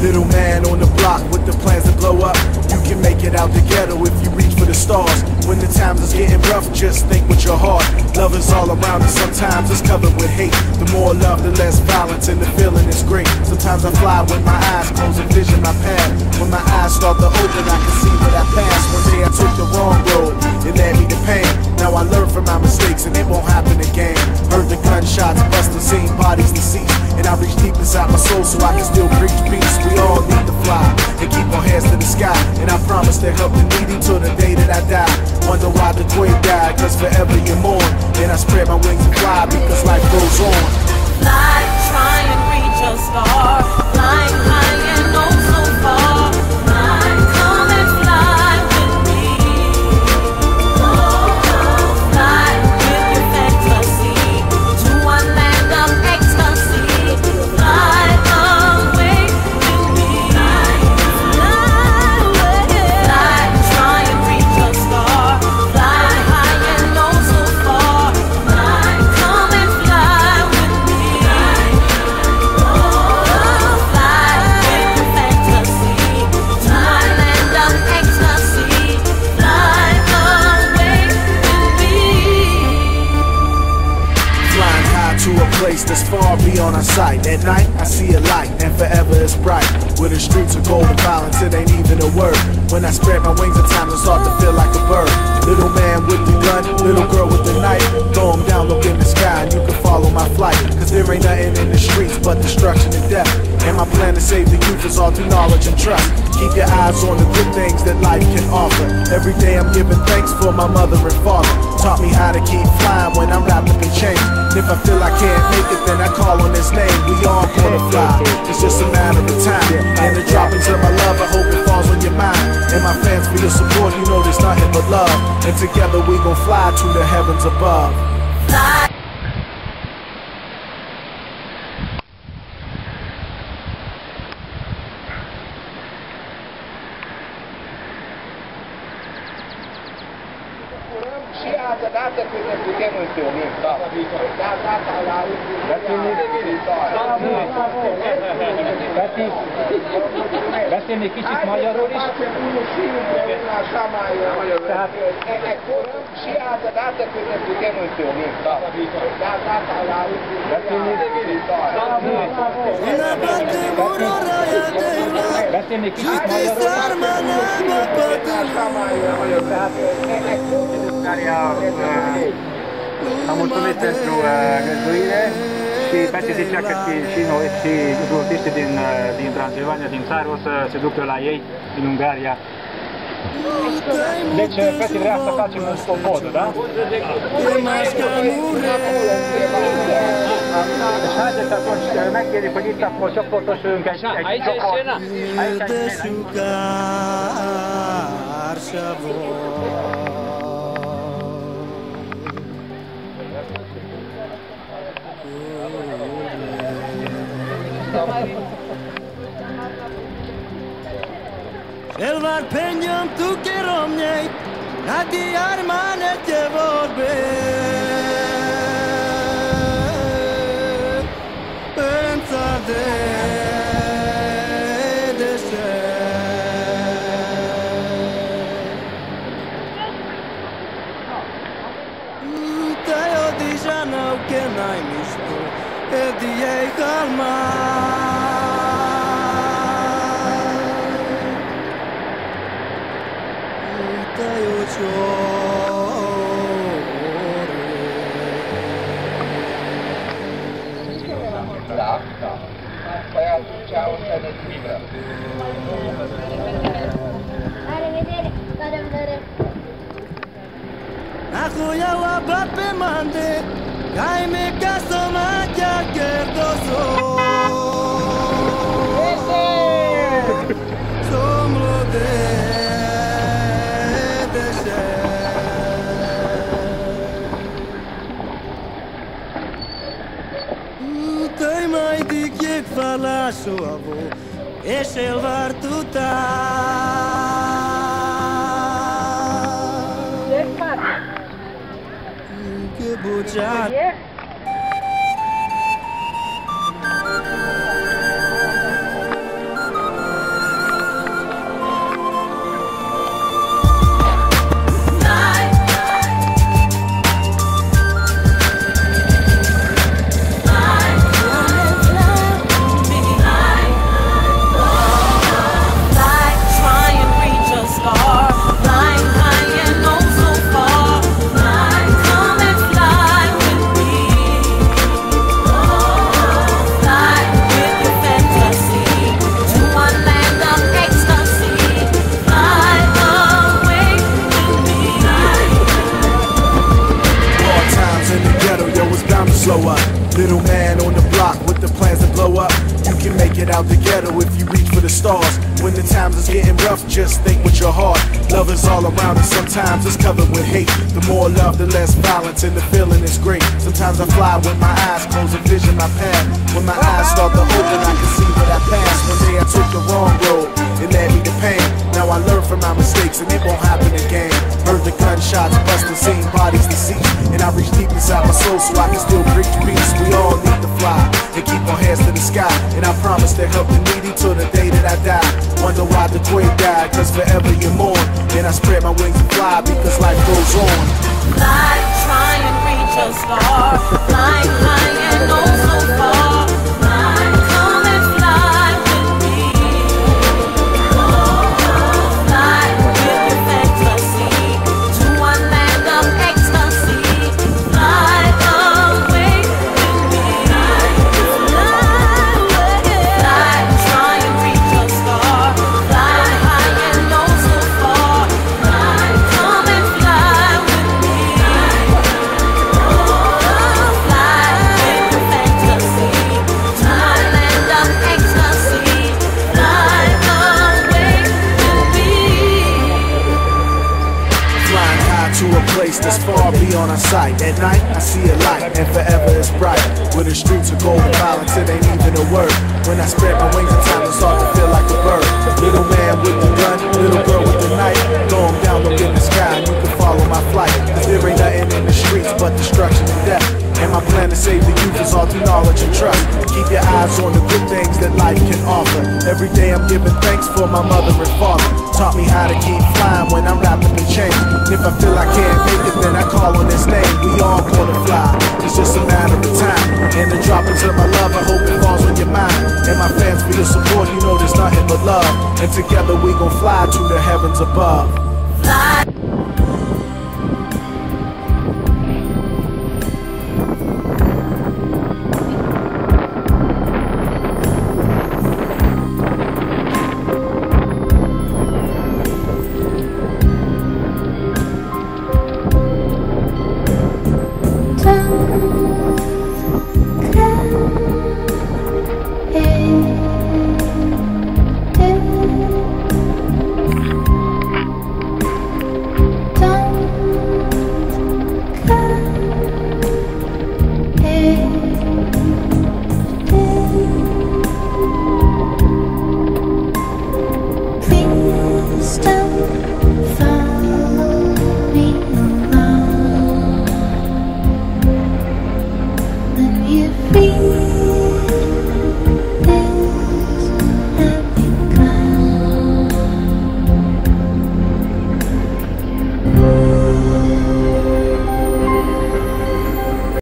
Little man on the block with the plans to blow up. You can make it out the ghetto if you reach for the stars. When the times is getting rough, just think with your heart. Love is all around us, sometimes it's covered with hate. The more love, the less violence, and the feeling is great. Sometimes I fly with my eyes closed and vision my path. When my eyes start to open, I can see what I passed. One day I took the wrong road, it led me to pain. Now I learn from my mistakes and it won't happen again. Heard the gunshots, busted, seen bodies deceased. And I reach deep inside my soul so I can still preach peace. We all need to fly and keep our hands to the sky. And I promise to help the needy till the day that I die. Wonder why the queen died, cause forever you mourn. Then I spread my wings and fly because life goes on. Fly, try and reach a star. Flying high and oh so far. Fly, come and fly with me. Fly with your fantasy to a land of ecstasy. Fly away with me. Fly away. Fly, try and reach a star. Fly high and oh so far. Fly, come and fly with me. Fly with your fantasy to a land of ecstasy. Fly away with me. Flying high to a place that's far beyond our sight. At night, I see a light, and forever it's bright. Where the streets are cold and violence, it ain't even a word. When I spread my wings, at times I start to feel like a bird. Little man with the gun, little girl with the knife. Throw 'em down, look in the sky, and you can follow my flight. Cause there ain't nothing in the streets but destruction and death. And my plan to save the youth is all through knowledge and trust. Keep your eyes on the good things that life can offer. Every day I'm giving thanks for my mother and father. Taught me how to keep flying when I'm wrapped up in chains. And if I feel I can't make it, then I call on his name. We all gonna fly, it's just a matter of time. And the droppings of my love, I hope it falls on your mind. And my fans for your support, you know there's nothing but love. And together we gon' fly to the heavens above. Fly. Dată cât ne putem întâlni. Data la Beszélni kicsit magyarul is. Așa mai și altă dată cât ne putem întâlni. Data la Beszélni kicsit magyarul is. Am mulțumit pentru găzduire și Peti zicea că și jurnaliștii din Transilvania, din țară, o să se ducă la ei, din Ungaria. Deci, Peti vrea să facem un stopodă, da? Deci, haideți atunci, megkérjük, hogy itt akkor csoportosuljunk egy csoport. Aici e scena? Aici e scena. Elvar penjam tu kerom njej, radi armane te vorbe. Pensa de deše. Taj odiža nauke najmištu, edi jej kalma. Da, da. Păi atunci o să ne trimită. La revedere, la revedere. Ako ja wa bape mande, kai me caso magia gerdoso. Somlo de deše. Tai mai dikjek falasho avo, esel vartuta. Che bucciata. is bound to slow up. Little man on the block with the plans to blow up. You can make it out the ghetto if you reach for the stars. When the times is getting rough, just think with your heart. Love is all around us, sometimes it's covered with hate. The more love, the less violence, and the feeling is great. Sometimes I fly with my eyes closed and vision my path. When my eyes start to open, I can see what I passed. One day I took the wrong road, it led me to pain. Now I learn from my mistakes and it won't happen again. Heard the gunshots busting, seen bodies deceased, and I reach deep inside my soul so I can still preach peace. We all need to fly and keep our hands to the sky, and I promise to help the needy till the day that I die. Wonder why the quake died, cause forever you mourn. And I spread my wings and fly because life goes on. Fly, try and reach a star. Fly high and oh so far. Fly, come and fly with me. Fly with your fantasy to a land of ecstasy. Fly away with me. Fly, try and reach a star. Fly high and oh so far. Fly, come and fly with me. Fly with your fantasy to a land of ecstasy. Fly away with me. Flying high to a place that's far beyond our sight. At night, I see a light, and forever it's bright. Where the streets are gold and violence, it ain't even a word. When I spread my wings, at times I start to feel like a bird. Little man with the gun, little girl with the knife. Throw 'em down, look in the sky, and you can follow my flight. Cause there ain't nothing in the streets but destruction and death. And my plan to save the youth is all through knowledge and trust. Keep your eyes on the good things that life can offer. Every day I'm giving thanks for my mother and father. Taught me how to keep flying when I'm wrapped up in chains. And if I feel I can't make it, then I call on his name. We all gonna fly, it's just a matter of time. And the droppings of my love, I hope it falls on your mind. And my fans for your support, you know there's nothing but love. And together we gon' fly to the heavens above. Fly. Free.